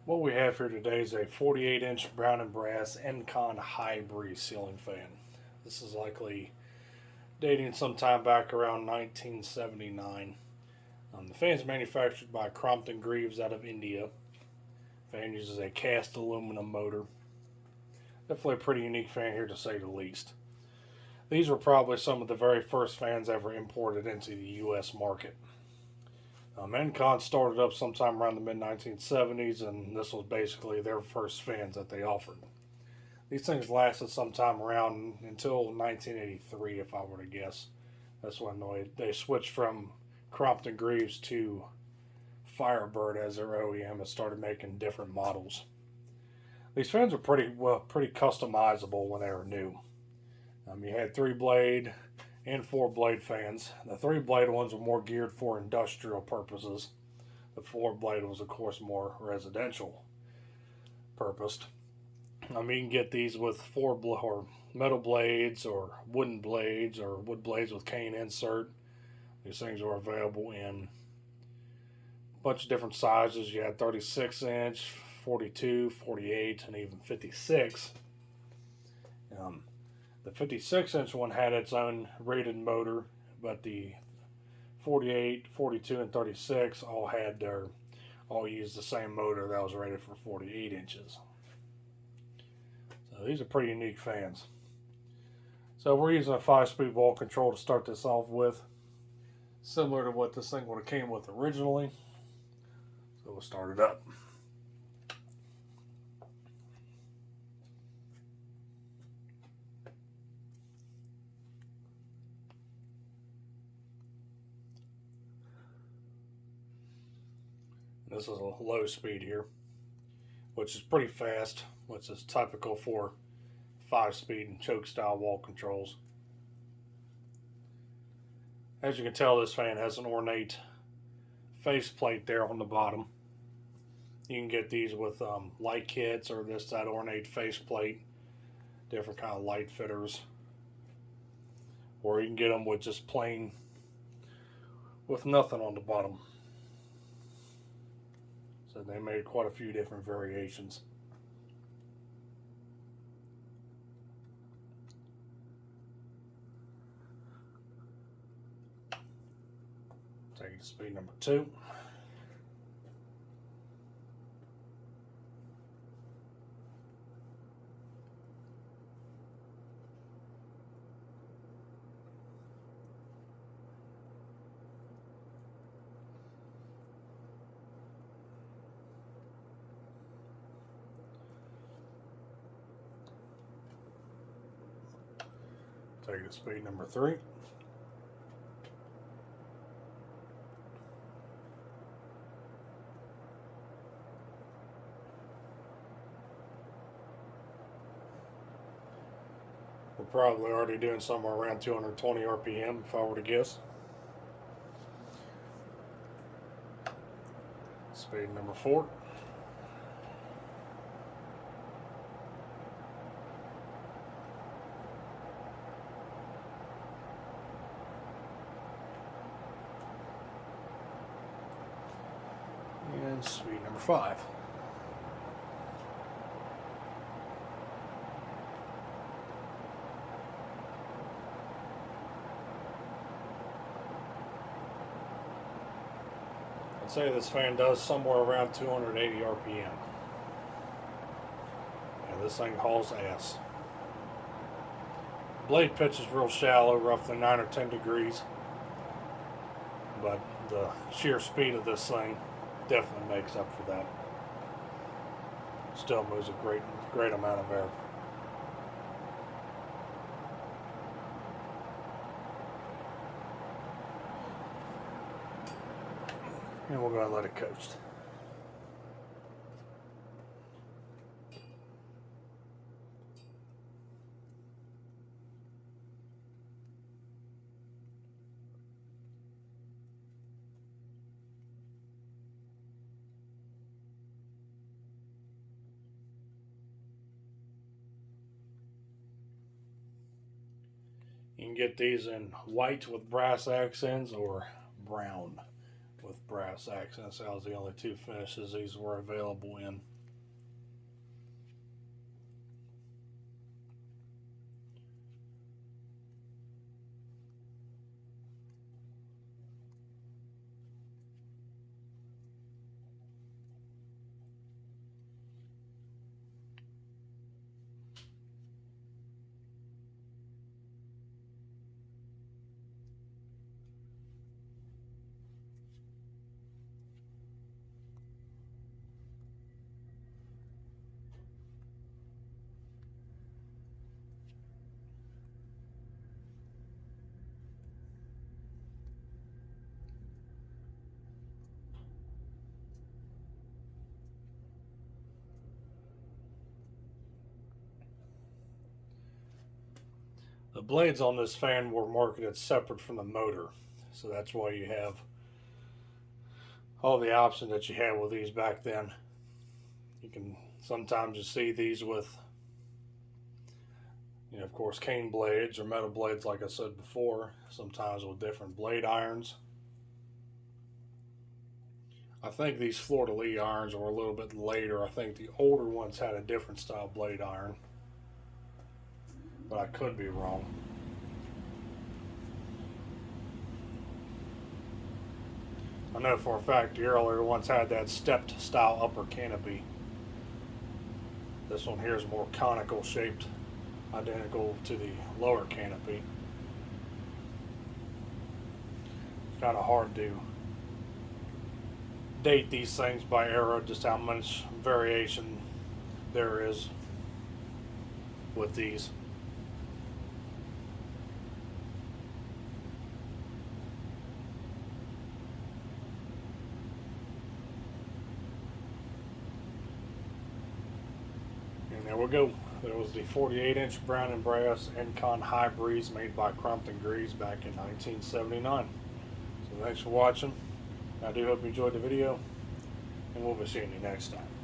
What we have here today is a 48-inch brown and brass Encon High Breeze ceiling fan. This is likely dating sometime back around 1979. The fan is manufactured by Crompton Greaves out of India. The fan uses a cast aluminum motor. Definitely a pretty unique fan here to say the least. These were probably some of the very first fans ever imported into the U.S. market. Encon started up sometime around the mid 1970s, and this was basically their first fans that they offered. These things lasted sometime around until 1983, if I were to guess. That's when they switched from Crompton Greaves to Firebird as their OEM and started making different models. These fans were pretty customizable when they were new. You had 3-blade and 4-blade fans. The 3-blade ones were more geared for industrial purposes. The 4-blade was, of course, more residential purposed. You can get these with or metal blades or wooden blades or wood blades with cane insert. These things were available in a bunch of different sizes. You had 36-inch, 42, 48, and even 56. The 56-inch one had its own rated motor, but the 48, 42, and 36 all used the same motor that was rated for 48 inches. So these are pretty unique fans. So we're using a 5-speed wall control to start this off with, similar to what this thing would have came with originally. So we'll start it up. This is a low speed here, which is pretty fast, which is typical for 5-speed and choke style wall controls. As you can tell, this fan has an ornate faceplate there on the bottom. You can get these with light kits or that ornate faceplate, different kind of light fitters, or you can get them with just plain with nothing on the bottom. So they made quite a few different variations. Take it to speed number 2. Take it to speed number 3. We're probably already doing somewhere around 220 RPM if I were to guess. Speed number 4. And speed number 5. I'd say this fan does somewhere around 280 RPM. And this thing hauls ass. Blade pitch is real shallow, roughly 9 or 10 degrees. But the sheer speed of this thing definitely makes up for that. Still moves a great amount of air. And we'll go ahead and let it coast. You can get these in white with brass accents or brown with brass accents. That was the only 2 finishes these were available in. blades on this fan were marketed separate from the motor, so that's why you have all the options that you had with these back then. You can sometimes you see these with, of course, cane blades or metal blades, like I said before, sometimes with different blade irons. I think these fleur-de-lis irons were a little bit later. I think the older ones had a different style blade iron, but I could be wrong. I know for a fact the earlier ones had that stepped style upper canopy. This one here is more conical shaped, identical to the lower canopy. It's kind of hard to date these things by era, just how much variation there is with these. And there we go. There was the 48-inch brown and brass Encon High Breeze made by Crompton Greaves back in 1979. So thanks for watching. I do hope you enjoyed the video, and we'll be seeing you next time.